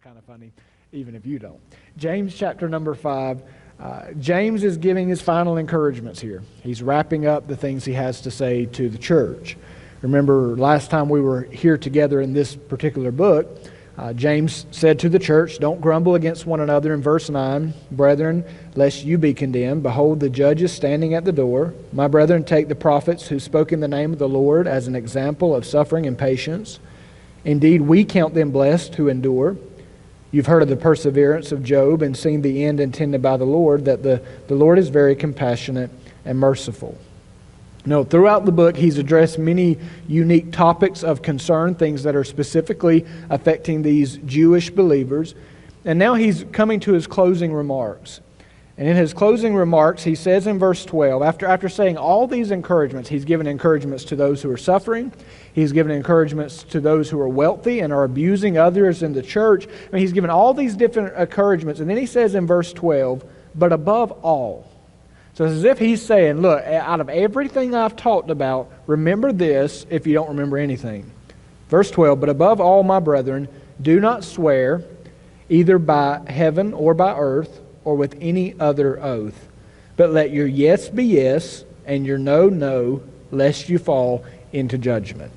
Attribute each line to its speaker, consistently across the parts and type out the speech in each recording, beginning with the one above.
Speaker 1: kind of funny, even if you don't. James chapter number 5. James is giving his final encouragements here. He's wrapping up the things he has to say to the church. Remember, last time we were here together in this particular book, James said to the church, "Don't grumble against one another," in verse 9. "Brethren, lest you be condemned. Behold, the judge is standing at the door. My brethren, take the prophets who spoke in the name of the Lord as an example of suffering and patience. Indeed, we count them blessed who endure. You've heard of the perseverance of Job and seen the end intended by the Lord, that the Lord is very compassionate and merciful." No, throughout the book, he's addressed many unique topics of concern, things that are specifically affecting these Jewish believers. And now he's coming to his closing remarks. And in his closing remarks, he says in verse 12, after saying all these encouragements, he's given encouragements to those who are suffering. He's given encouragements to those who are wealthy and are abusing others in the church. I mean, he's given all these different encouragements. And then he says in verse 12, "But above all." So it's as if he's saying, look, out of everything I've talked about, remember this if you don't remember anything. Verse 12, "But above all, my brethren, do not swear either by heaven or by earth or with any other oath. But let your yes be yes and your no, no, lest you fall into judgment."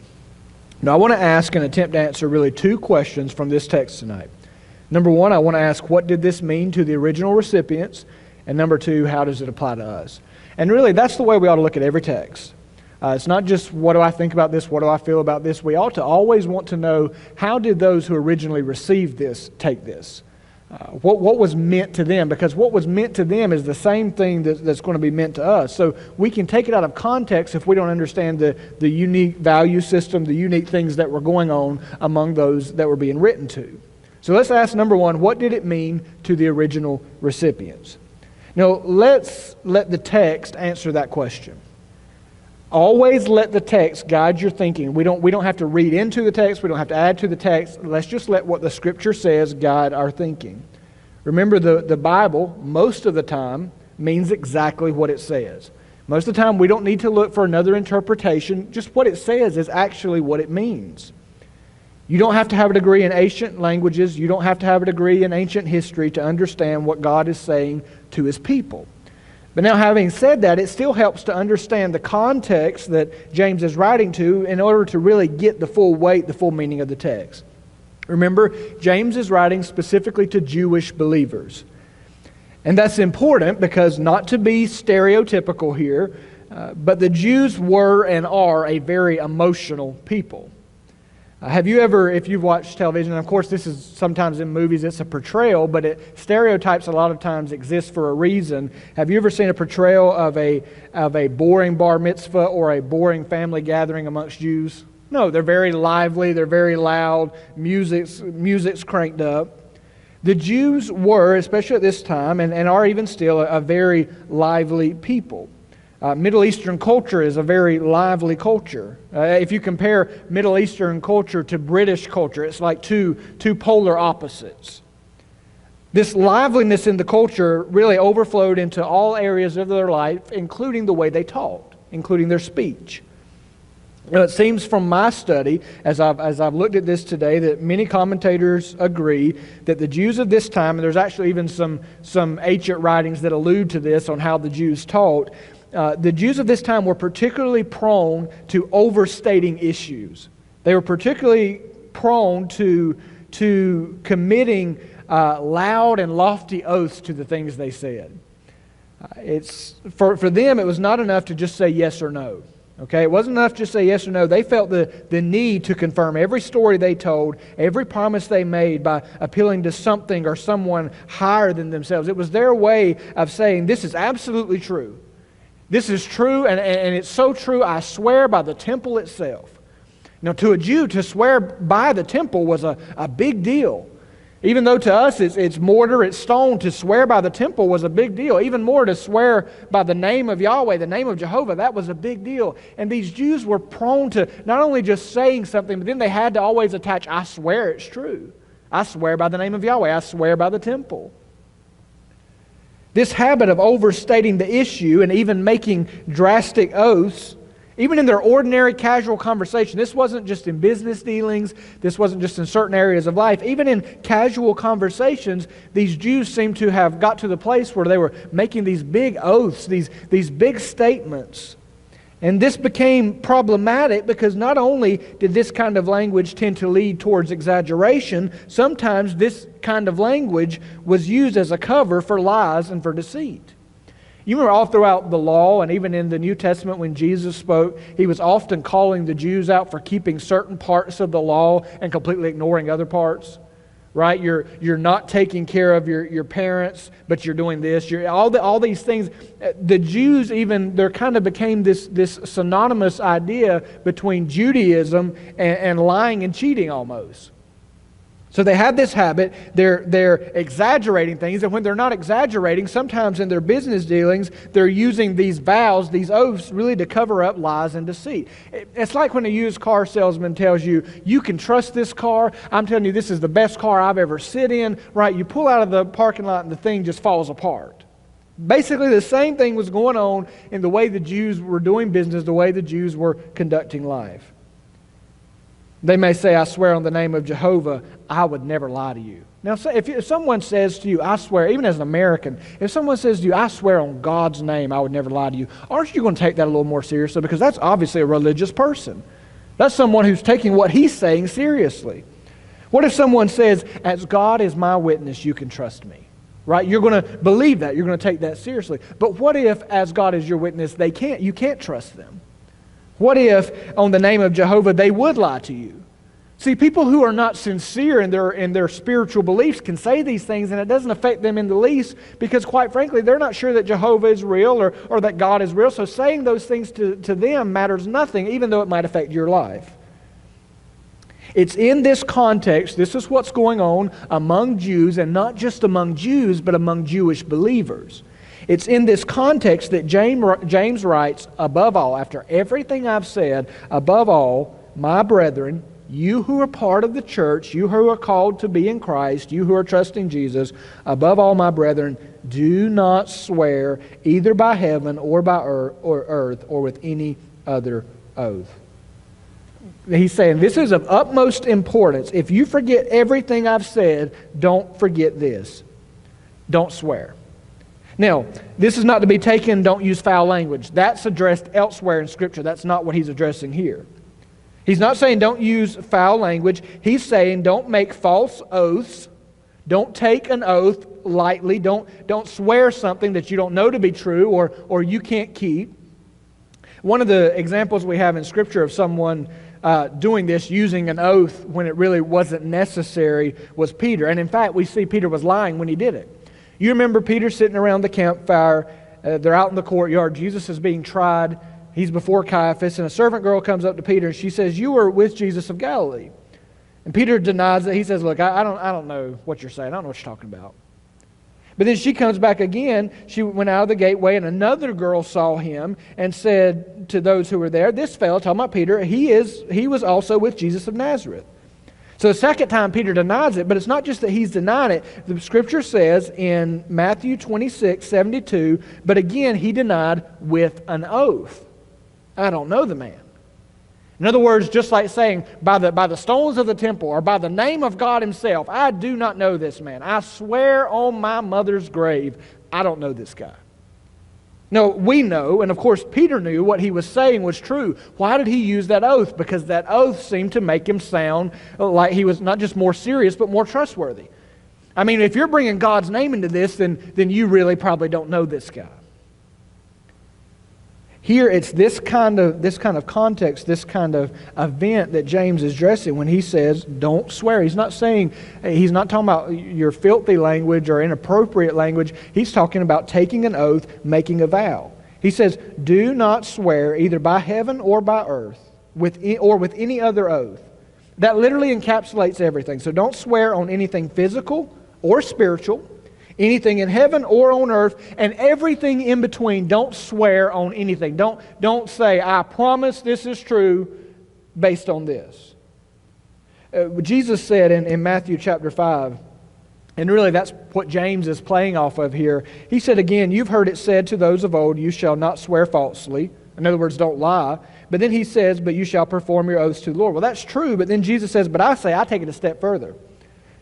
Speaker 1: Now I want to ask and attempt to answer really two questions from this text tonight. Number one, I want to ask, what did this mean to the original recipients? And number two, how does it apply to us? And really, that's the way we ought to look at every text. It's not just, what do I think about this? What do I feel about this? We ought to always want to know, how did those who originally received this take this? What was meant to them? Because what was meant to them is the same thing that's going to be meant to us. So we can take it out of context if we don't understand the unique value system, the unique things that were going on among those that were being written to. So let's ask, number one, what did it mean to the original recipients? Now, let's let the text answer that question. Always let the text guide your thinking. We don't have to read into the text. We don't have to add to the text. Let's just let what the Scripture says guide our thinking. Remember, the Bible, most of the time, means exactly what it says. Most of the time, we don't need to look for another interpretation. Just what it says is actually what it means. You don't have to have a degree in ancient languages. You don't have to have a degree in ancient history to understand what God is saying to His people. But now, having said that, it still helps to understand the context that James is writing to in order to really get the full weight, the full meaning of the text. Remember, James is writing specifically to Jewish believers. And that's important because, not to be stereotypical here, but the Jews were and are a very emotional people. Have you ever, if you've watched television, and of course this is sometimes in movies, it's a portrayal, but stereotypes a lot of times exist for a reason. Have you ever seen a portrayal of a boring bar mitzvah or a boring family gathering amongst Jews? No, they're very lively, they're very loud, music's cranked up. The Jews were, especially at this time, and are even still, a very lively people. Middle Eastern culture is a very lively culture. If you compare Middle Eastern culture to British culture, it's like two polar opposites. This liveliness in the culture really overflowed into all areas of their life, including the way they talked, including their speech. It seems from my study, as I've looked at this today, that many commentators agree that the Jews of this time, and there's actually even some ancient writings that allude to this on how the Jews taught, the Jews of this time were particularly prone to overstating issues. They were particularly prone to committing loud and lofty oaths to the things they said. For them, it was not enough to just say yes or no. Okay, it wasn't enough to just say yes or no. They felt the need to confirm every story they told, every promise they made by appealing to something or someone higher than themselves. It was their way of saying, this is absolutely true. This is true, and it's so true, I swear by the temple itself. Now, to a Jew, to swear by the temple was a big deal. Even though to us it's mortar, it's stone, to swear by the temple was a big deal. Even more, to swear by the name of Yahweh, the name of Jehovah, that was a big deal. And these Jews were prone to not only just saying something, but then they had to always attach, I swear it's true. I swear by the name of Yahweh. I swear by the temple. This habit of overstating the issue and even making drastic oaths Even in their ordinary casual conversation, this wasn't just in business dealings, this wasn't just in certain areas of life. Even in casual conversations, these Jews seem to have got to the place where they were making these big oaths, these big statements. And this became problematic because not only did this kind of language tend to lead towards exaggeration, sometimes this kind of language was used as a cover for lies and for deceit. You remember all throughout the law and even in the New Testament when Jesus spoke, He was often calling the Jews out for keeping certain parts of the law and completely ignoring other parts. Right? You're not taking care of your parents, but you're doing this. All these things. The Jews even, there kind of became this synonymous idea between Judaism and lying and cheating almost. So they have this habit, they're exaggerating things, and when they're not exaggerating, sometimes in their business dealings, they're using these vows, these oaths, really to cover up lies and deceit. It's like when a used car salesman tells you, you can trust this car, I'm telling you this is the best car I've ever sit in, right? You pull out of the parking lot and the thing just falls apart. Basically the same thing was going on in the way the Jews were doing business, the way the Jews were conducting life. They may say, I swear on the name of Jehovah, I would never lie to you. Now, if someone says to you, I swear, even as an American, if someone says to you, I swear on God's name, I would never lie to you, aren't you going to take that a little more seriously? Because that's obviously a religious person. That's someone who's taking what he's saying seriously. What if someone says, as God is my witness, you can trust me? Right? You're going to believe that. You're going to take that seriously. But what if, as God is your witness, you can't trust them? What if, on the name of Jehovah, they would lie to you? See, people who are not sincere in their spiritual beliefs can say these things, and it doesn't affect them in the least because, quite frankly, they're not sure that Jehovah is real or that God is real. So saying those things to them matters nothing, even though it might affect your life. It's in this context, this is what's going on among Jews, and not just among Jews, but among Jewish believers. It's in this context that James writes, above all, after everything I've said, above all, my brethren, you who are part of the church, you who are called to be in Christ, you who are trusting Jesus, above all, my brethren, do not swear either by heaven or by earth or with any other oath. He's saying this is of utmost importance. If you forget everything I've said, don't forget this. Don't swear. Now, this is not to be taken, don't use foul language. That's addressed elsewhere in Scripture. That's not what he's addressing here. He's not saying don't use foul language. He's saying don't make false oaths. Don't take an oath lightly. Don't swear something that you don't know to be true or you can't keep. One of the examples we have in Scripture of someone doing this, using an oath when it really wasn't necessary, was Peter. And in fact, we see Peter was lying when he did it. You remember Peter sitting around the campfire. They're out in the courtyard. Jesus is being tried. He's before Caiaphas, and a servant girl comes up to Peter, and she says, you were with Jesus of Galilee. And Peter denies it. He says, look, I don't know what you're saying. I don't know what you're talking about. But then she comes back again. She went out of the gateway, and another girl saw him and said to those who were there, this fellow, talking about Peter, he was also with Jesus of Nazareth. So the second time Peter denies it, but it's not just that he's denying it. The Scripture says in Matthew 26:72, but again he denied with an oath. I don't know the man. In other words, just like saying, by the stones of the temple or by the name of God himself, I do not know this man. I swear on my mother's grave, I don't know this guy. No, we know, and of course Peter knew what he was saying was true. Why did he use that oath? Because that oath seemed to make him sound like he was not just more serious, but more trustworthy. I mean, if you're bringing God's name into this, then you really probably don't know this guy. Here it's this kind of context, this kind of event that James is addressing when he says, don't swear. He's not talking about your filthy language or inappropriate language. He's talking about taking an oath, making a vow. He says, do not swear either by heaven or by earth, or with any other oath. That literally encapsulates everything. So don't swear on anything physical or spiritual, anything in heaven or on earth, and everything in between. Don't swear on anything. Don't say, I promise this is true based on this. Jesus said in Matthew chapter 5, and really that's what James is playing off of here. He said again, you've heard it said to those of old, you shall not swear falsely, In other words, don't lie. But then he says, but you shall perform your oaths to the Lord. Well, that's true, but then Jesus says, but I take it a step further.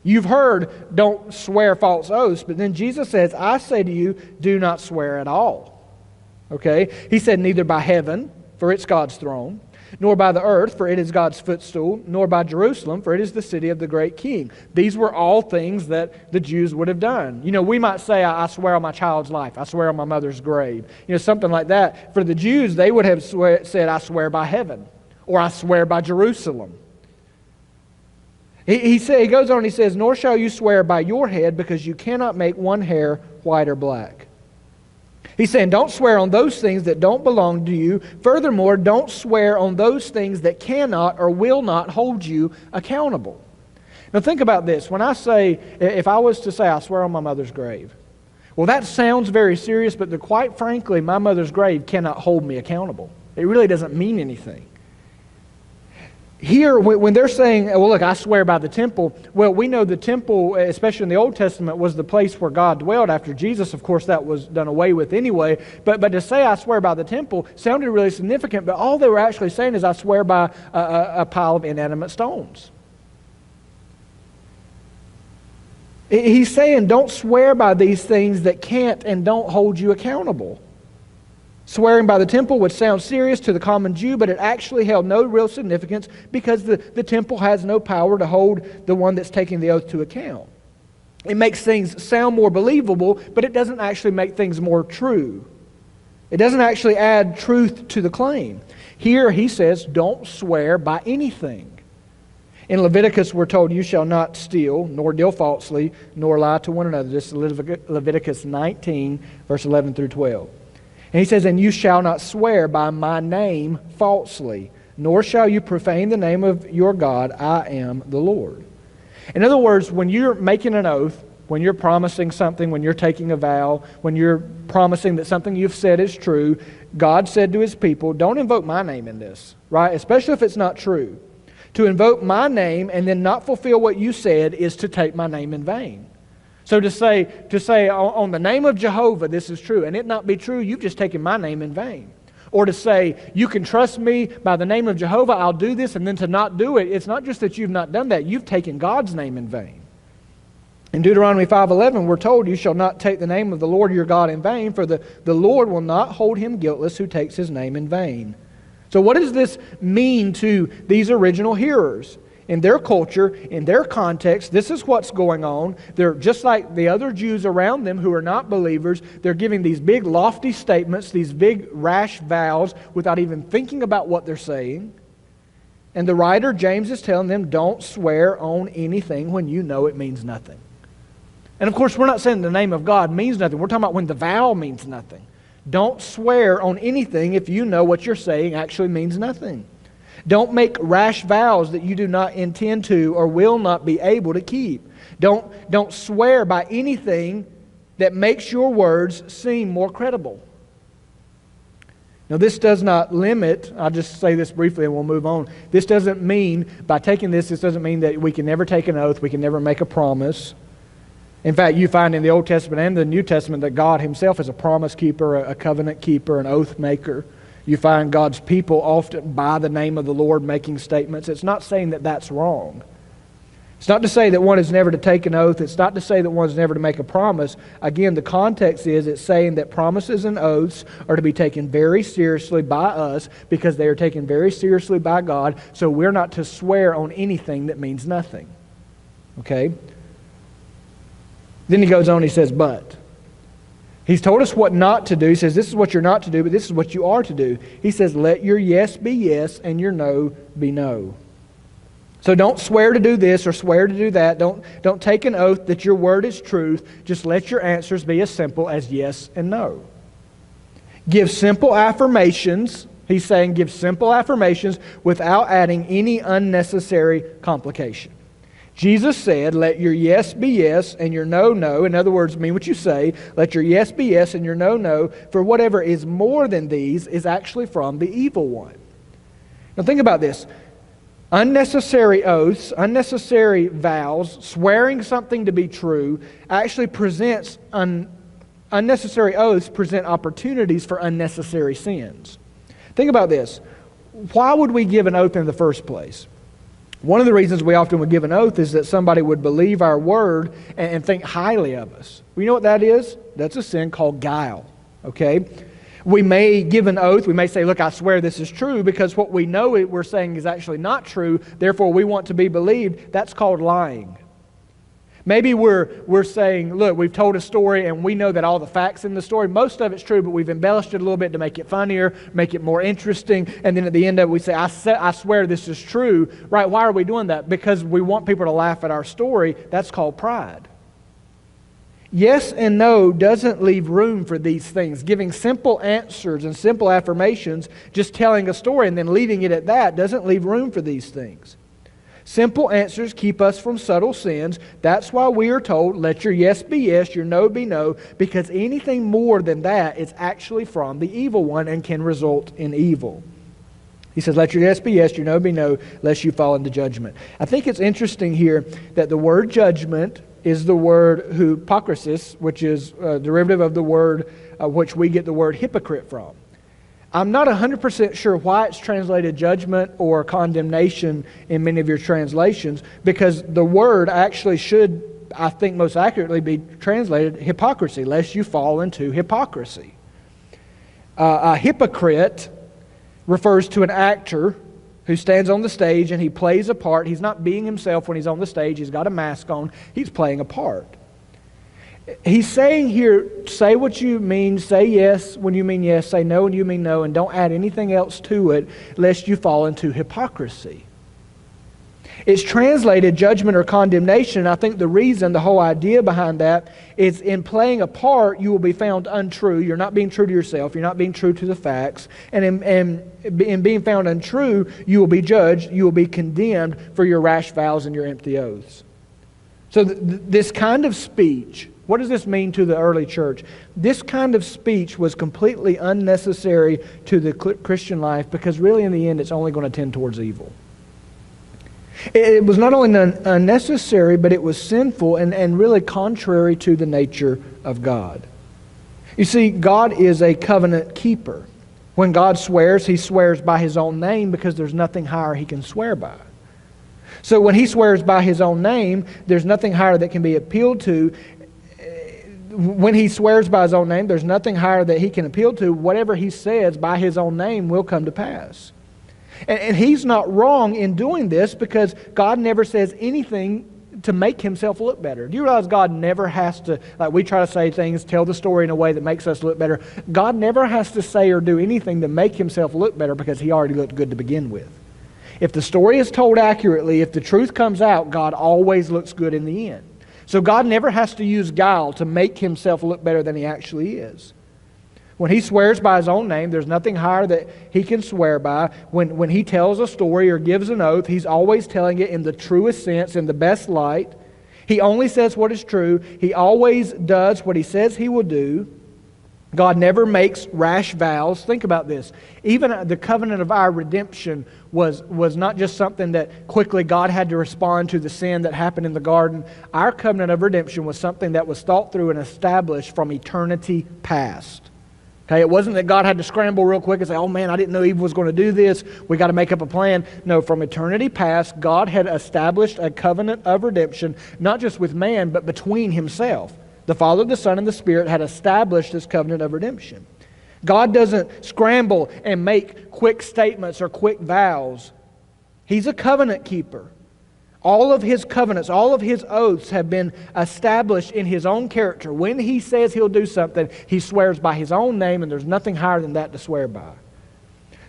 Speaker 1: You've heard, don't swear false oaths, but then Jesus says, I say to you, do not swear at all. Okay? He said, neither by heaven, for it's God's throne, nor by the earth, for it is God's footstool, nor by Jerusalem, for it is the city of the great king. These were all things that the Jews would have done. You know, we might say, I swear on my child's life. I swear on my mother's grave. You know, something like that. For the Jews, they would have said, I swear by heaven, or I swear by Jerusalem. He goes on and he says, nor shall you swear by your head, because you cannot make one hair white or black. He's saying, don't swear on those things that don't belong to you. Furthermore, don't swear on those things that cannot or will not hold you accountable. Now think about this. When I say, if I was to say, I swear on my mother's grave, well, that sounds very serious, but quite frankly, my mother's grave cannot hold me accountable. It really doesn't mean anything. Here, when they're saying, well, look, I swear by the temple, well, we know the temple, especially in the Old Testament, was the place where God dwelled. After Jesus, of course, that was done away with anyway. But to say I swear by the temple sounded really significant, but all they were actually saying is I swear by a pile of inanimate stones. He's saying don't swear by these things that can't and don't hold you accountable. Swearing by the temple would sound serious to the common Jew, but it actually held no real significance because the temple has no power to hold the one that's taking the oath to account. It makes things sound more believable, but it doesn't actually make things more true. It doesn't actually add truth to the claim. Here he says, don't swear by anything. In Leviticus we're told, you shall not steal, nor deal falsely, nor lie to one another. This is Leviticus 19, verse 11 through 12. And he says, and you shall not swear by my name falsely, nor shall you profane the name of your God. I am the Lord. In other words, when you're making an oath, when you're promising something, when you're taking a vow, when you're promising that something you've said is true, God said to His people, don't invoke my name in this, right? Especially if it's not true. To invoke my name and then not fulfill what you said is to take my name in vain. So to say on the name of Jehovah this is true and it not be true, you've just taken my name in vain. Or to say you can trust me by the name of Jehovah, I'll do this, and then to not do it, it's not just that you've not done that, you've taken God's name in vain. In Deuteronomy 5:11 we're told, you shall not take the name of the Lord your God in vain, for the Lord will not hold him guiltless who takes his name in vain. So what does this mean to these original hearers? In their culture, in their context, this is what's going on. They're just like the other Jews around them who are not believers. They're giving these big lofty statements, these big rash vows without even thinking about what they're saying. And the writer, James, is telling them, don't swear on anything when you know it means nothing. And of course, we're not saying the name of God means nothing. We're talking about when the vow means nothing. Don't swear on anything if you know what you're saying actually means nothing. Don't make rash vows that you do not intend to or will not be able to keep. Don't swear by anything that makes your words seem more credible. Now this does not limit, I'll just say this briefly and we'll move on. This doesn't mean, by taking this doesn't mean that we can never take an oath, we can never make a promise. In fact, you find in the Old Testament and the New Testament that God Himself is a promise keeper, a covenant keeper, an oath maker. You find God's people often by the name of the Lord making statements. It's not saying that that's wrong. It's not to say that one is never to take an oath. It's not to say that one is never to make a promise. Again, the context is it's saying that promises and oaths are to be taken very seriously by us because they are taken very seriously by God. So we're not to swear on anything that means nothing. Okay? Then he goes on, he says, but. He's told us what not to do. He says, this is what you're not to do, but this is what you are to do. He says, let your yes be yes and your no be no. So don't swear to do this or swear to do that. Don't take an oath that your word is truth. Just let your answers be as simple as yes and no. Give simple affirmations. He's saying give simple affirmations without adding any unnecessary complication. Jesus said, let your yes be yes and your no, no. In other words, mean what you say. Let your yes be yes and your no, no. For whatever is more than these is actually from the evil one. Now think about this. Unnecessary oaths, unnecessary vows, swearing something to be true, actually presents unnecessary oaths present opportunities for unnecessary sins. Think about this. Why would we give an oath in the first place? One of the reasons we often would give an oath is that somebody would believe our word and think highly of us. Well, you know what that is? That's a sin called guile. Okay? We may give an oath. We may say, look, I swear this is true, because what we know we're saying is actually not true. Therefore, we want to be believed. That's called lying. Maybe we're saying, look, we've told a story and we know that all the facts in the story, most of it's true, but we've embellished it a little bit to make it funnier, make it more interesting. And then at the end of it, we say, I swear this is true. Right? Why are we doing that? Because we want people to laugh at our story. That's called pride. Yes and no doesn't leave room for these things. Giving simple answers and simple affirmations, just telling a story and then leaving it at that, doesn't leave room for these things. Simple answers keep us from subtle sins. That's why we are told, let your yes be yes, your no be no, because anything more than that is actually from the evil one and can result in evil. He says, let your yes be yes, your no be no, lest you fall into judgment. I think it's interesting here that the word judgment is the word hypocrisis, which is a derivative of the word which we get the word hypocrite from. I'm not 100% sure why it's translated judgment or condemnation in many of your translations, because the word actually should, I think most accurately, be translated hypocrisy, lest you fall into hypocrisy. A hypocrite refers to an actor who stands on the stage and he plays a part. He's not being himself when he's on the stage. He's got a mask on. He's playing a part. He's saying here, say what you mean, say yes when you mean yes, say no when you mean no, and don't add anything else to it, lest you fall into hypocrisy. It's translated judgment or condemnation. I think the reason, the whole idea behind that is in playing a part, you will be found untrue. You're not being true to yourself. You're not being true to the facts. And in being found untrue, you will be judged. You will be condemned for your rash vows and your empty oaths. So this kind of speech, what does this mean to the early church? This kind of speech was completely unnecessary to the Christian life, because really in the end it's only going to tend towards evil. It was not only unnecessary, but it was sinful and really contrary to the nature of God. You see, God is a covenant keeper. When God swears, He swears by His own name, because there's nothing higher He can swear by. So when He swears by His own name, there's nothing higher that can be appealed to. When He swears by His own name, there's nothing higher that He can appeal to. Whatever He says by His own name will come to pass. And He's not wrong in doing this, because God never says anything to make Himself look better. Do you realize God never has to, like we try to say things, tell the story in a way that makes us look better. God never has to say or do anything to make Himself look better, because He already looked good to begin with. If the story is told accurately, if the truth comes out, God always looks good in the end. So God never has to use guile to make Himself look better than He actually is. When He swears by His own name, there's nothing higher that He can swear by. When He tells a story or gives an oath, He's always telling it in the truest sense, in the best light. He only says what is true. He always does what He says He will do. God never makes rash vows. Think about this. Even the covenant of our redemption was not just something that quickly God had to respond to the sin that happened in the garden. Our covenant of redemption was something that was thought through and established from eternity past. Okay, it wasn't that God had to scramble real quick and say, oh man, I didn't know Eve was going to do this. We got to make up a plan. No, from eternity past, God had established a covenant of redemption, not just with man, but between Himself. The Father, the Son, and the Spirit had established this covenant of redemption. God doesn't scramble and make quick statements or quick vows. He's a covenant keeper. All of His covenants, all of His oaths have been established in His own character. When He says He'll do something, He swears by His own name, and there's nothing higher than that to swear by.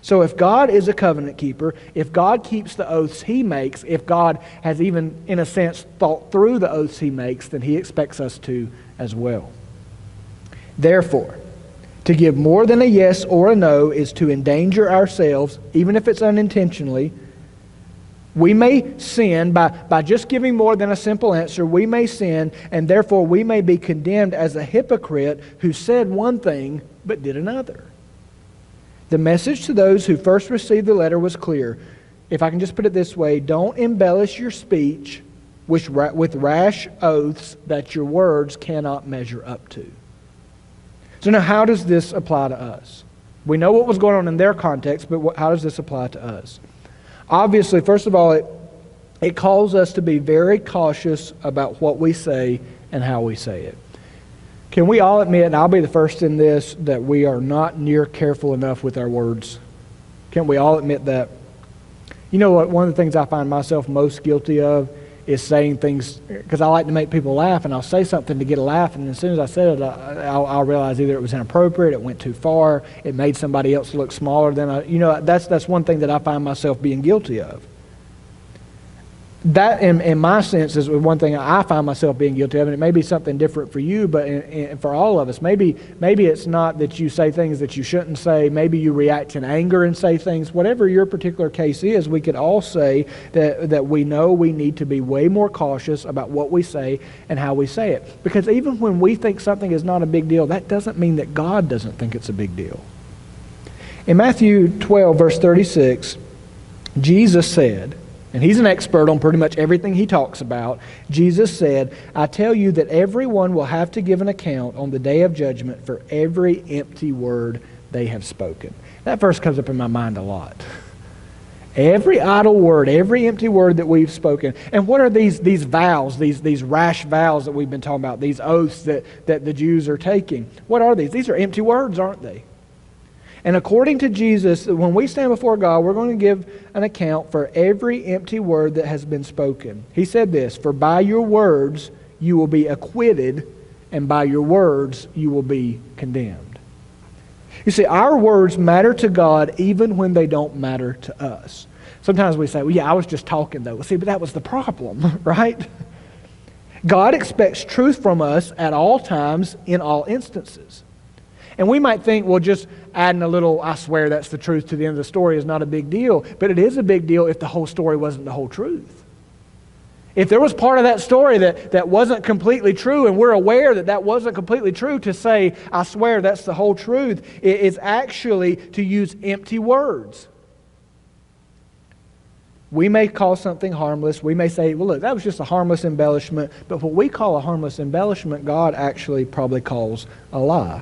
Speaker 1: So if God is a covenant keeper, if God keeps the oaths He makes, if God has even, in a sense, thought through the oaths He makes, then He expects us to as well. Therefore, to give more than a yes or a no is to endanger ourselves, even if it's unintentionally. We may sin by just giving more than a simple answer. We may sin, and therefore we may be condemned as a hypocrite who said one thing but did another. The message to those who first received the letter was clear. If I can just put it this way, don't embellish your speech with rash oaths that your words cannot measure up to. So now how does this apply to us? We know what was going on in their context, but how does this apply to us? Obviously, first of all, it calls us to be very cautious about what we say and how we say it. Can we all admit, and I'll be the first in this, that we are not near careful enough with our words? Can't we all admit that? You know what? One of the things I find myself most guilty of is saying things, because I like to make people laugh, and I'll say something to get a laugh, and as soon as I said it, I'll realize either it was inappropriate, it went too far, it made somebody else look smaller than I. You know, that's one thing that I find myself being guilty of. That, in my sense, is one thing I find myself being guilty of, and it may be something different for you, but for all of us, maybe it's not that you say things that you shouldn't say. Maybe you react in anger and say things. Whatever your particular case is, we could all say that we know we need to be way more cautious about what we say and how we say it. Because even when we think something is not a big deal, that doesn't mean that God doesn't think it's a big deal. In Matthew 12, verse 36, Jesus said, and he's an expert on pretty much everything he talks about. Jesus said, I tell you that everyone will have to give an account on the day of judgment for every empty word they have spoken. That verse comes up in my mind a lot. Every idle word, every empty word that we've spoken. And what are these vows, these rash vows that we've been talking about, these oaths that the Jews are taking? What are these? These are empty words, aren't they? And according to Jesus, when we stand before God, we're going to give an account for every empty word that has been spoken. He said this, for by your words you will be acquitted, and by your words you will be condemned. You see, our words matter to God even when they don't matter to us. Sometimes we say, well, yeah, I was just talking though. See, but that was the problem, right? God expects truth from us at all times, in all instances. And we might think, well, just adding a little, I swear that's the truth to the end of the story is not a big deal. But it is a big deal if the whole story wasn't the whole truth. If there was part of that story that wasn't completely true, and we're aware that wasn't completely true, to say, I swear that's the whole truth, is actually to use empty words. We may call something harmless. We may say, well, look, that was just a harmless embellishment. But what we call a harmless embellishment, God actually probably calls a lie.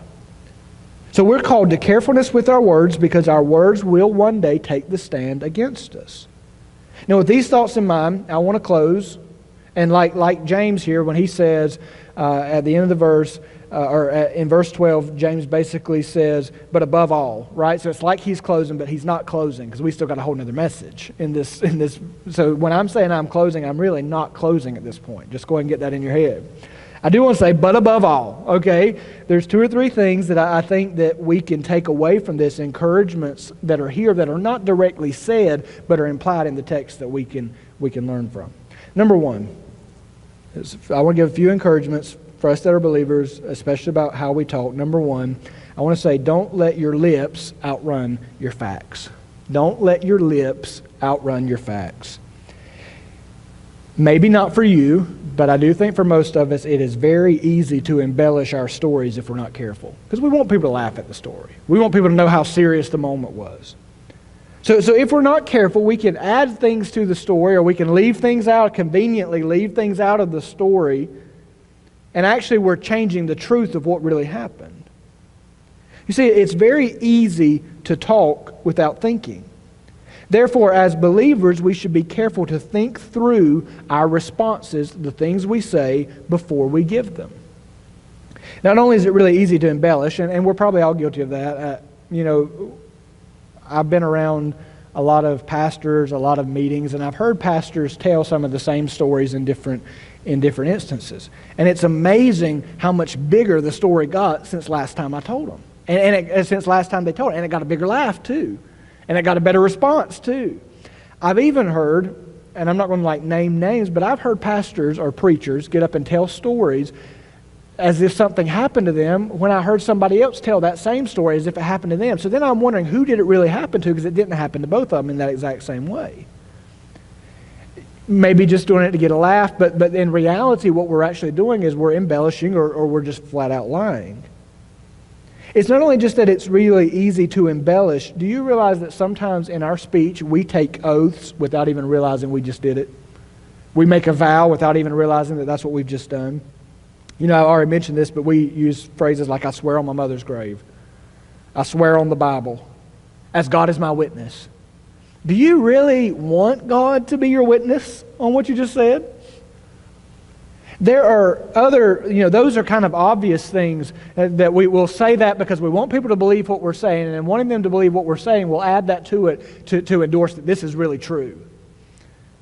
Speaker 1: So we're called to carefulness with our words, because our words will one day take the stand against us. Now, with these thoughts in mind, I want to close. And like James here, when he says at the end of the verse, in verse 12, James basically says, but above all, right? So it's like he's closing, but he's not closing, because we still got a whole other message in this. So when I'm saying I'm closing, I'm really not closing at this point. Just go ahead and get that in your head. I do want to say, but above all, okay? There's two or three things that I think that we can take away from this, encouragements that are here that are not directly said, but are implied in the text that we can learn from. Number one, I want to give a few encouragements for us that are believers, especially about how we talk. Number one, I want to say, don't let your lips outrun your facts. Don't let your lips outrun your facts. Maybe not for you, but I do think for most of us, it is very easy to embellish our stories if we're not careful. Because we want people to laugh at the story. We want people to know how serious the moment was. So if we're not careful, we can add things to the story, or we can leave things out, conveniently leave things out of the story, and actually we're changing the truth of what really happened. You see, it's very easy to talk without thinking. Therefore, as believers, we should be careful to think through our responses, the things we say, before we give them. Not only is it really easy to embellish, and we're probably all guilty of that. I've been around a lot of pastors, a lot of meetings, and I've heard pastors tell some of the same stories in different instances. And it's amazing how much bigger the story got since last time I told them. And since last time they told it. And it got a bigger laugh, too. And it got a better response, too. I've even heard, and I'm not going to name names, but I've heard pastors or preachers get up and tell stories as if something happened to them when I heard somebody else tell that same story as if it happened to them. So then I'm wondering, who did it really happen to? Because it didn't happen to both of them in that exact same way. Maybe just doing it to get a laugh, but in reality what we're actually doing is we're embellishing or we're just flat out lying. It's not only just that it's really easy to embellish. Do you realize that sometimes in our speech we take oaths without even realizing we just did it? We make a vow without even realizing that that's what we've just done. I already mentioned this, but we use phrases like, I swear on my mother's grave. I swear on the Bible, as God is my witness. Do you really want God to be your witness on what you just said? There are other, those are kind of obvious things that we will say that because we want people to believe what we're saying, and in wanting them to believe what we're saying, we'll add that to it to endorse that this is really true.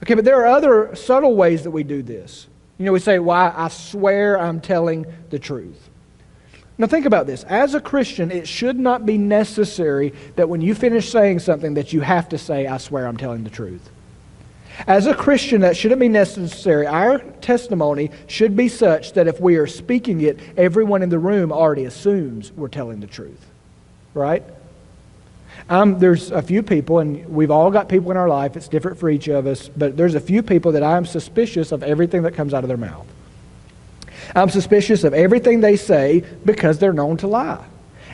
Speaker 1: Okay, but there are other subtle ways that we do this. We say, well, I swear I'm telling the truth. Now think about this. As a Christian, it should not be necessary that when you finish saying something that you have to say, I swear I'm telling the truth. As a Christian, that shouldn't be necessary. Our testimony should be such that if we are speaking it, everyone in the room already assumes we're telling the truth. Right? There's a few people, and we've all got people in our life, it's different for each of us, but there's a few people that I'm suspicious of everything that comes out of their mouth. I'm suspicious of everything they say because they're known to lie.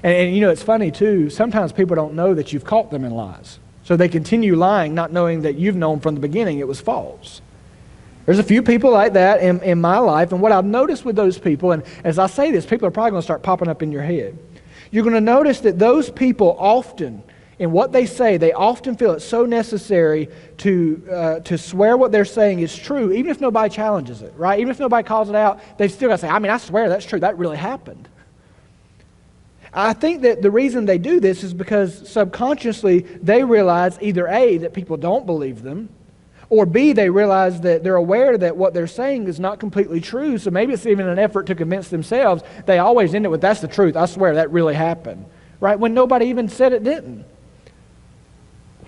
Speaker 1: And it's funny too, sometimes people don't know that you've caught them in lies. So they continue lying, not knowing that you've known from the beginning it was false. There's a few people like that in my life, and what I've noticed with those people, and as I say this, people are probably going to start popping up in your head. You're going to notice that those people often, in what they say, they often feel it's so necessary to swear what they're saying is true, even if nobody challenges it, right? Even if nobody calls it out, they've still got to say, I swear that's true, that really happened. I think that the reason they do this is because subconsciously they realize either A, that people don't believe them, or B, they realize that they're aware that what they're saying is not completely true, so maybe it's even an effort to convince themselves. They always end it with, that's the truth, I swear that really happened, right? When nobody even said it didn't.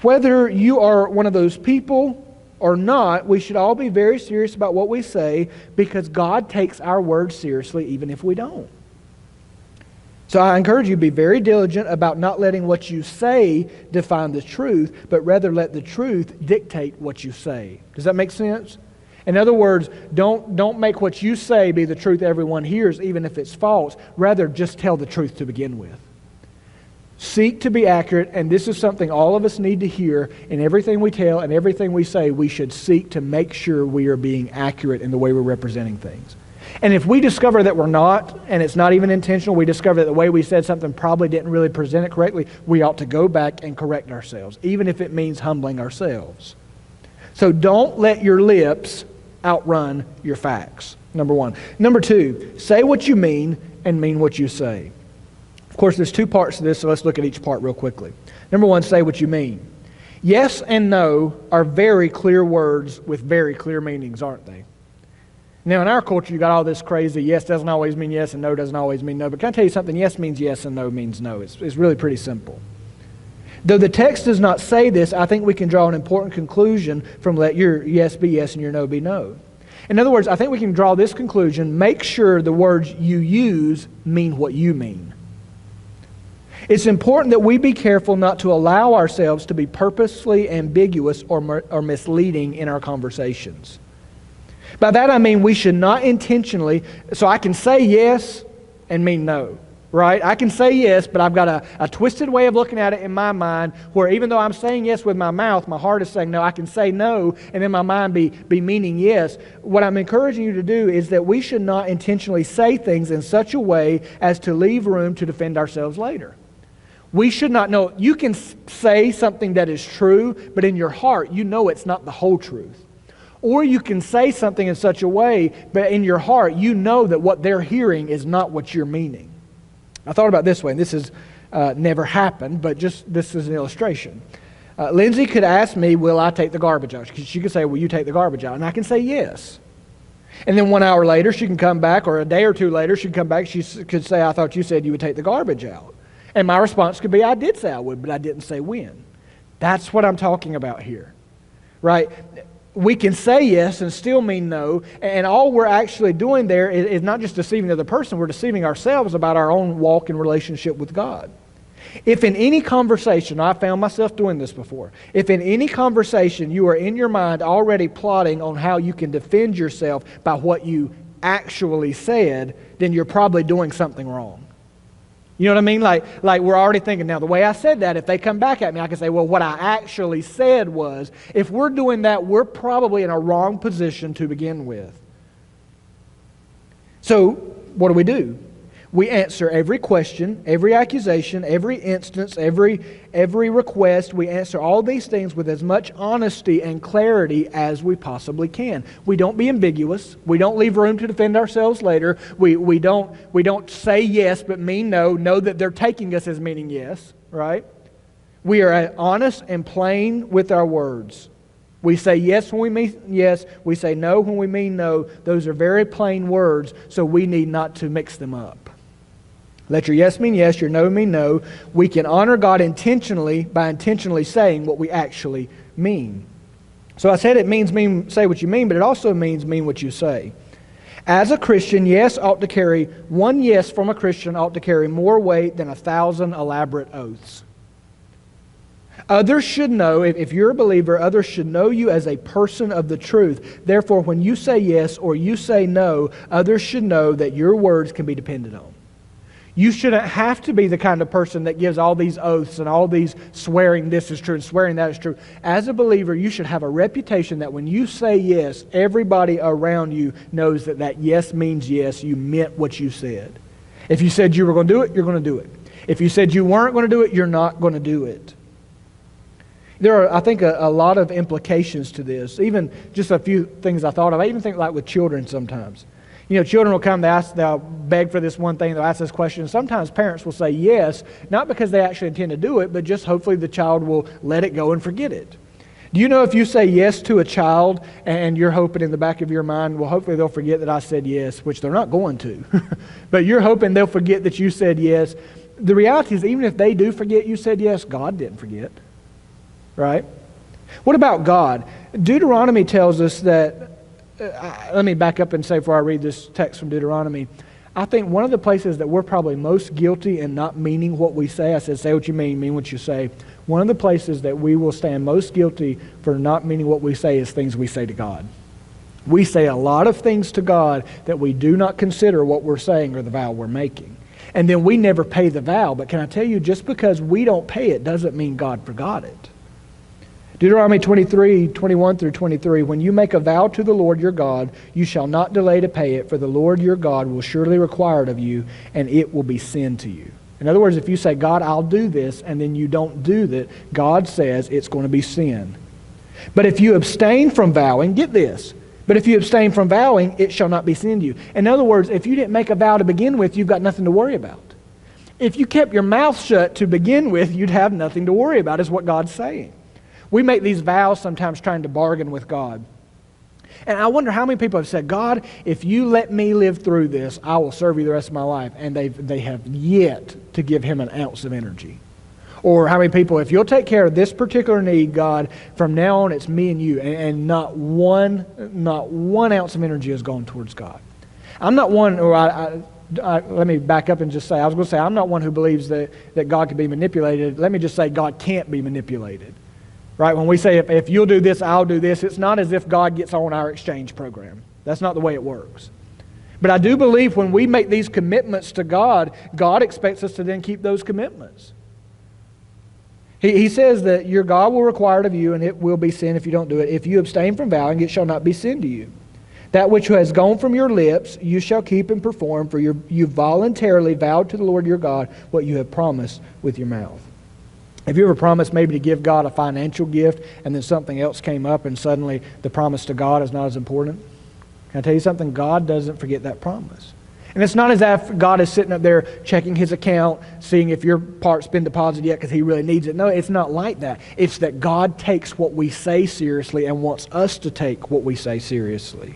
Speaker 1: Whether you are one of those people or not, we should all be very serious about what we say because God takes our words seriously even if we don't. So I encourage you to be very diligent about not letting what you say define the truth, but rather let the truth dictate what you say. Does that make sense? In other words, don't make what you say be the truth everyone hears, even if it's false. Rather, just tell the truth to begin with. Seek to be accurate, and this is something all of us need to hear. In everything we tell and everything we say, we should seek to make sure we are being accurate in the way we're representing things. And if we discover that we're not, and it's not even intentional, we discover that the way we said something probably didn't really present it correctly, we ought to go back and correct ourselves, even if it means humbling ourselves. So don't let your lips outrun your facts, number one. Number two, say what you mean and mean what you say. Of course, there's two parts to this, so let's look at each part real quickly. Number one, say what you mean. Yes and no are very clear words with very clear meanings, aren't they? Now, in our culture, you got all this crazy, yes doesn't always mean yes and no doesn't always mean no. But can I tell you something? Yes means yes and no means no. It's really pretty simple. Though the text does not say this, I think we can draw an important conclusion from let your yes be yes and your no be no. In other words, I think we can draw this conclusion: make sure the words you use mean what you mean. It's important that we be careful not to allow ourselves to be purposely ambiguous or misleading in our conversations. By that I mean we should not intentionally, so I can say yes and mean no, right? I can say yes, but I've got a twisted way of looking at it in my mind where even though I'm saying yes with my mouth, my heart is saying no. I can say no and in my mind be meaning yes. What I'm encouraging you to do is that we should not intentionally say things in such a way as to leave room to defend ourselves later. We should not know. You can say something that is true, but in your heart you know it's not the whole truth. Or you can say something in such a way, but in your heart you know that what they're hearing is not what you're meaning. I thought about it this way, and this has never happened, but just this is an illustration. Lindsay could ask me, will I take the garbage out? She could say, will you take the garbage out? And I can say yes. And then 1 hour later she can come back, or a day or two later she can come back, she could say, I thought you said you would take the garbage out. And my response could be, I did say I would, but I didn't say when. That's what I'm talking about here, right? We can say yes and still mean no, and all we're actually doing there is not just deceiving the other person, we're deceiving ourselves about our own walk and relationship with God. If in any conversation, I found myself doing this before, if in any conversation you are in your mind already plotting on how you can defend yourself by what you actually said, then you're probably doing something wrong. You know what I mean? Like we're already thinking, now the way I said that, if they come back at me, I can say, well, what I actually said was, if we're doing that, we're probably in a wrong position to begin with. So what do? We answer every question, every accusation, every instance, every request. We answer all these things with as much honesty and clarity as we possibly can. We don't be ambiguous. We don't leave room to defend ourselves later. We don't say yes but mean no. Know that they're taking us as meaning yes, right? We are honest and plain with our words. We say yes when we mean yes. We say no when we mean no. Those are very plain words, so we need not to mix them up. Let your yes mean yes, your no mean no. We can honor God intentionally by intentionally saying what we actually mean. So I said it means say what you mean, but it also means mean what you say. As a Christian, one yes from a Christian ought to carry more weight than 1,000 elaborate oaths. Others should know, if you're a believer, others should know you as a person of the truth. Therefore, when you say yes or you say no, others should know that your words can be depended on. You shouldn't have to be the kind of person that gives all these oaths and all these swearing this is true and swearing that is true. As a believer, you should have a reputation that when you say yes, everybody around you knows that that yes means yes. You meant what you said. If you said you were going to do it, you're going to do it. If you said you weren't going to do it, you're not going to do it. There are, I think, a lot of implications to this. Even just a few things I thought of. I even think like with children sometimes. You know, children will come, they'll beg for this one thing, they'll ask this question. Sometimes parents will say yes, not because they actually intend to do it, but just hopefully the child will let it go and forget it. Do you know if you say yes to a child and you're hoping in the back of your mind, well, hopefully they'll forget that I said yes, which they're not going to. But you're hoping they'll forget that you said yes. The reality is, even if they do forget you said yes, God didn't forget. Right? What about God? Deuteronomy tells us that, let me back up and say before I read this text from Deuteronomy, I think one of the places that we're probably most guilty in not meaning what we say, I said say what you mean what you say. One of the places that we will stand most guilty for not meaning what we say is things we say to God. We say a lot of things to God that we do not consider what we're saying or the vow we're making. And then we never pay the vow. But can I tell you, just because we don't pay it doesn't mean God forgot it. Deuteronomy 23, 21 through 23, when you make a vow to the Lord your God, you shall not delay to pay it, for the Lord your God will surely require it of you, and it will be sin to you. In other words, if you say, God, I'll do this, and then you don't do that, God says it's going to be sin. But if you abstain from vowing, get this, but if you abstain from vowing, it shall not be sin to you. In other words, if you didn't make a vow to begin with, you've got nothing to worry about. If you kept your mouth shut to begin with, you'd have nothing to worry about, is what God's saying. We make these vows sometimes trying to bargain with God. And I wonder how many people have said, God, if you let me live through this, I will serve you the rest of my life. And they have yet to give him an ounce of energy. Or how many people, if you'll take care of this particular need, God, from now on it's me and you. And not one ounce of energy has gone towards God. I'm not one, or let me back up and just say, I was going to say, I'm not one who believes that God can be manipulated. Let me just say God can't be manipulated. Right? When we say, if you'll do this, I'll do this, it's not as if God gets on our exchange program. That's not the way it works. But I do believe when we make these commitments to God, God expects us to then keep those commitments. He says that your God will require it of you, and it will be sin if you don't do it. If you abstain from vowing, it shall not be sin to you. That which has gone from your lips, you shall keep and perform, for you voluntarily vowed to the Lord your God what you have promised with your mouth. Have you ever promised maybe to give God a financial gift and then something else came up and suddenly the promise to God is not as important? Can I tell you something? God doesn't forget that promise. And it's not as if God is sitting up there checking his account, seeing if your part's been deposited yet because he really needs it. No, it's not like that. It's that God takes what we say seriously and wants us to take what we say seriously.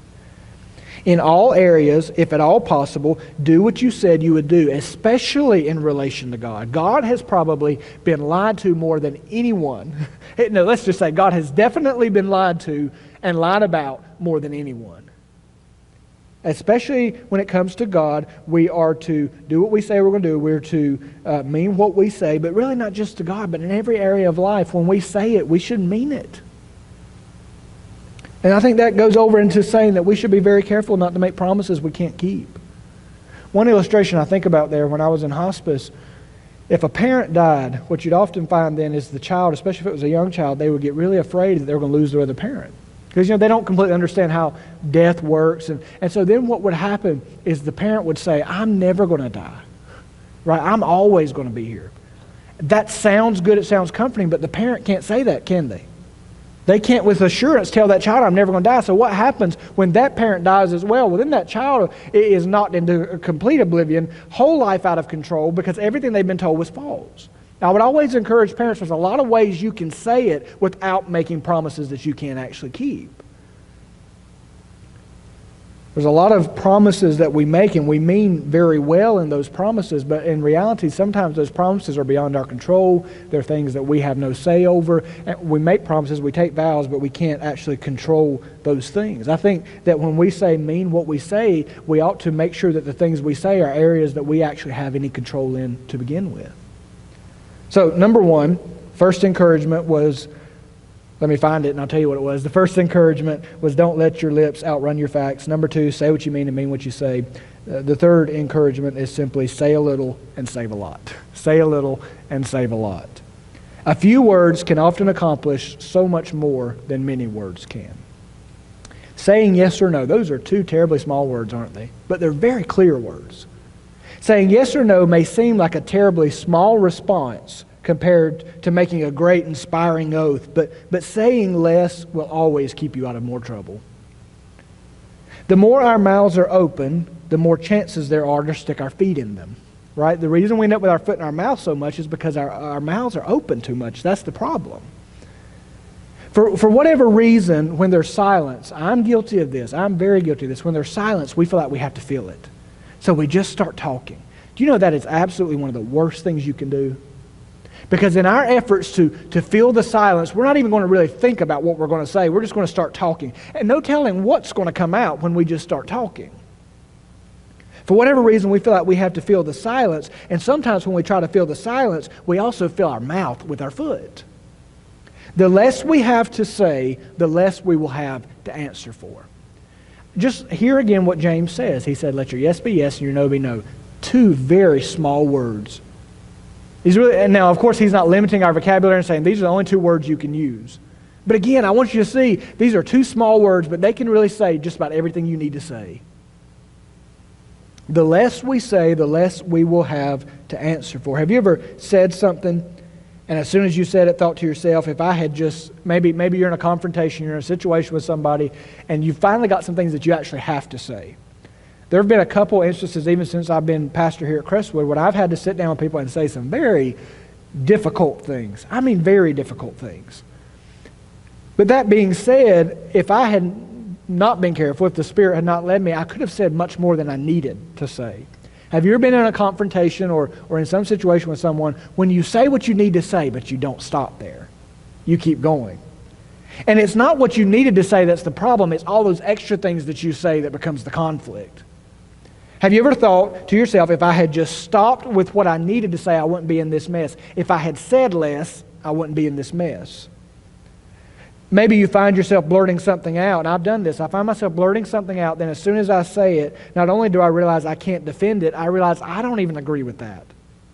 Speaker 1: In all areas, if at all possible, do what you said you would do, especially in relation to God. God has probably been lied to more than anyone. No, let's just say God has definitely been lied to and lied about more than anyone. Especially when it comes to God, we are to do what we say we're going to do. We're to mean what we say, but really not just to God, but in every area of life. When we say it, we should mean it. And I think that goes over into saying that we should be very careful not to make promises we can't keep. One illustration I think about there, when I was in hospice, if a parent died, what you'd often find then is the child, especially if it was a young child, they would get really afraid that they were going to lose their other parent. Because they don't completely understand how death works. And so then what would happen is the parent would say, I'm never going to die. right? I'm always going to be here. That sounds good, it sounds comforting, but the parent can't say that, can they? They can't with assurance tell that child, I'm never going to die. So what happens when that parent dies as well? Well, then that child is knocked into complete oblivion, whole life out of control, because everything they've been told was false. Now, I would always encourage parents, there's a lot of ways you can say it without making promises that you can't actually keep. There's a lot of promises that we make, and we mean very well in those promises, but in reality, sometimes those promises are beyond our control. They're things that we have no say over. And we make promises, we take vows, but we can't actually control those things. I think that when we mean what we say, we ought to make sure that the things we say are areas that we actually have any control in to begin with. So, number one, first encouragement was, let me find it and I'll tell you what it was. The first encouragement was don't let your lips outrun your facts. Number two, say what you mean and mean what you say. The third encouragement is simply say a little and save a lot. Say a little and save a lot. A few words can often accomplish so much more than many words can. Saying yes or no, those are two terribly small words, aren't they? But they're very clear words. Saying yes or no may seem like a terribly small response compared to making a great, inspiring oath, but saying less will always keep you out of more trouble. The more our mouths are open, the more chances there are to stick our feet in them, right? The reason we end up with our foot in our mouth so much is because our mouths are open too much. That's the problem. For whatever reason, when there's silence, I'm guilty of this. I'm very guilty of this. When there's silence, we feel like we have to fill it. So we just start talking. Do you know that is absolutely one of the worst things you can do? Because in our efforts to fill the silence, we're not even going to really think about what we're going to say. We're just going to start talking. And no telling what's going to come out when we just start talking. For whatever reason, we feel like we have to fill the silence. And sometimes when we try to fill the silence, we also fill our mouth with our foot. The less we have to say, the less we will have to answer for. Just hear again what James says. He said, let your yes be yes and your no be no. Two very small words. And now, of course, he's not limiting our vocabulary and saying these are the only two words you can use. But again, I want you to see these are two small words, but they can really say just about everything you need to say. The less we say, the less we will have to answer for. Have you ever said something, and as soon as you said it, thought to yourself, if I had just, maybe you're in a confrontation, you're in a situation with somebody, and you finally got some things that you actually have to say. There have been a couple instances, even since I've been pastor here at Crestwood, where I've had to sit down with people and say some very difficult things. I mean, very difficult things. But that being said, if I had not been careful, if the Spirit had not led me, I could have said much more than I needed to say. Have you ever been in a confrontation or in some situation with someone when you say what you need to say, but you don't stop there? You keep going. And it's not what you needed to say that's the problem. It's all those extra things that you say that becomes the conflict. Have you ever thought to yourself, if I had just stopped with what I needed to say, I wouldn't be in this mess. If I had said less, I wouldn't be in this mess. Maybe you find yourself blurting something out, and I've done this. I find myself blurting something out, then as soon as I say it, not only do I realize I can't defend it, I realize I don't even agree with that.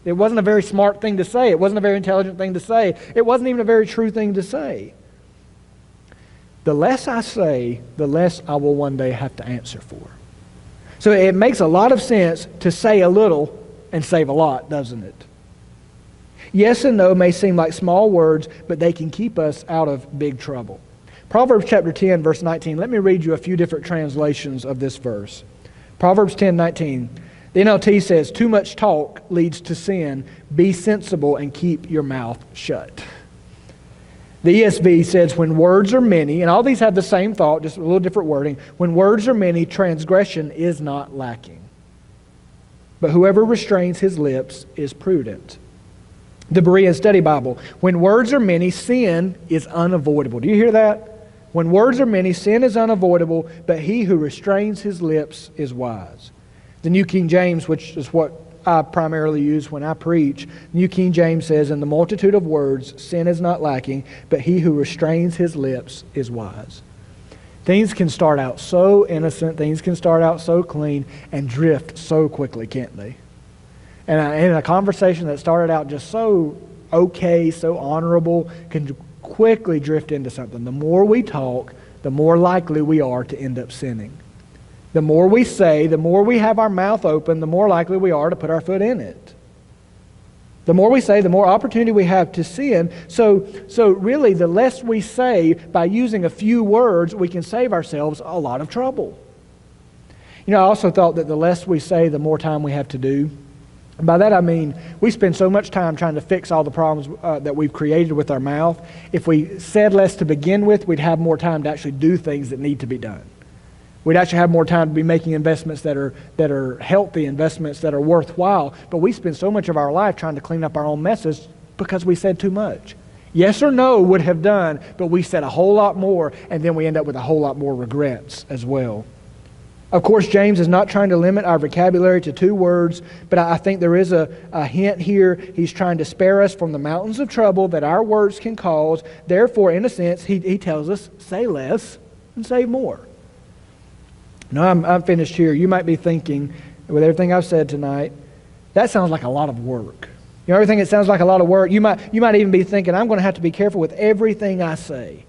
Speaker 1: It wasn't a very smart thing to say. It wasn't a very intelligent thing to say. It wasn't even a very true thing to say. The less I say, the less I will one day have to answer for. So it makes a lot of sense to say a little and save a lot, doesn't it? Yes and no may seem like small words, but they can keep us out of big trouble. Proverbs chapter 10, verse 19. Let me read you a few different translations of this verse. Proverbs 10:19. The NLT says, too much talk leads to sin. Be sensible and keep your mouth shut. The ESV says, when words are many, and all these have the same thought, just a little different wording. When words are many, transgression is not lacking. But whoever restrains his lips is prudent. The Berean Study Bible, when words are many, sin is unavoidable. Do you hear that? When words are many, sin is unavoidable, but he who restrains his lips is wise. The New King James, which is what I primarily use when I preach, New King James says, in the multitude of words, sin is not lacking, but he who restrains his lips is wise. Things can start out so innocent, things can start out so clean, and drift so quickly, can't they? And in a conversation that started out just so okay, so honorable, can quickly drift into something. The more we talk, the more likely we are to end up sinning. The more we say, the more we have our mouth open, the more likely we are to put our foot in it. The more we say, the more opportunity we have to sin. So really, the less we say, by using a few words, we can save ourselves a lot of trouble. I also thought that the less we say, the more time we have to do. And by that I mean, we spend so much time trying to fix all the problems that we've created with our mouth. If we said less to begin with, we'd have more time to actually do things that need to be done. We'd actually have more time to be making investments that are healthy, investments that are worthwhile. But we spend so much of our life trying to clean up our own messes because we said too much. Yes or no would have done, but we said a whole lot more, and then we end up with a whole lot more regrets as well. Of course, James is not trying to limit our vocabulary to 2 words, but I think there is a hint here. He's trying to spare us from the mountains of trouble that our words can cause. Therefore, in a sense, he tells us, say less and save more. No, I'm finished here. You might be thinking, with everything I've said tonight, that sounds like a lot of work. Everything that sounds like a lot of work, you might even be thinking, I'm going to have to be careful with everything I say.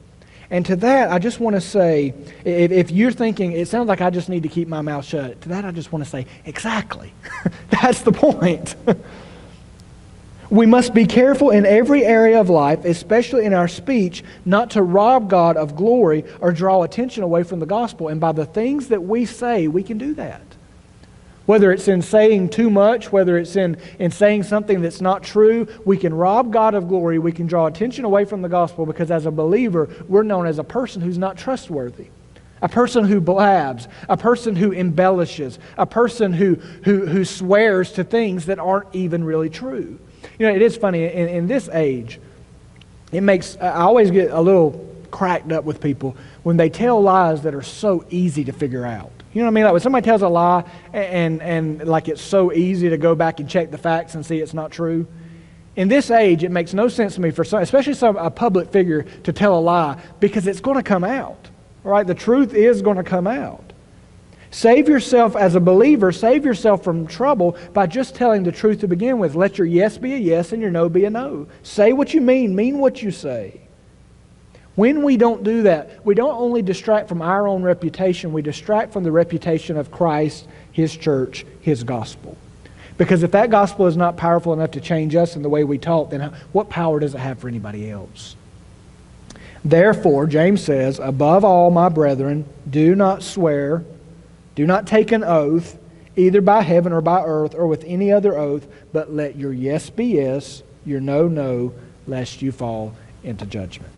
Speaker 1: And to that, I just want to say, if you're thinking, it sounds like I just need to keep my mouth shut, to that I just want to say, exactly. That's the point. We must be careful in every area of life, especially in our speech, not to rob God of glory or draw attention away from the gospel. And by the things that we say, we can do that. Whether it's in saying too much, whether it's in saying something that's not true, we can rob God of glory. We can draw attention away from the gospel because as a believer, we're known as a person who's not trustworthy. A person who blabs, a person who embellishes, a person who swears to things that aren't even really true. It is funny, in this age, I always get a little cracked up with people when they tell lies that are so easy to figure out. You know what I mean? Like when somebody tells a lie and like it's so easy to go back and check the facts and see it's not true. In this age, it makes no sense to me for some, especially a public figure, to tell a lie because it's going to come out. Right? The truth is going to come out. Save yourself as a believer, save yourself from trouble by just telling the truth to begin with. Let your yes be a yes and your no be a no. Say what you mean what you say. When we don't do that, we don't only distract from our own reputation, we distract from the reputation of Christ, His church, His gospel. Because if that gospel is not powerful enough to change us in the way we talk, then what power does it have for anybody else? Therefore, James says, above all, my brethren, do not swear, do not take an oath, either by heaven or by earth or with any other oath, but let your yes be yes, your no, no, lest you fall into judgment.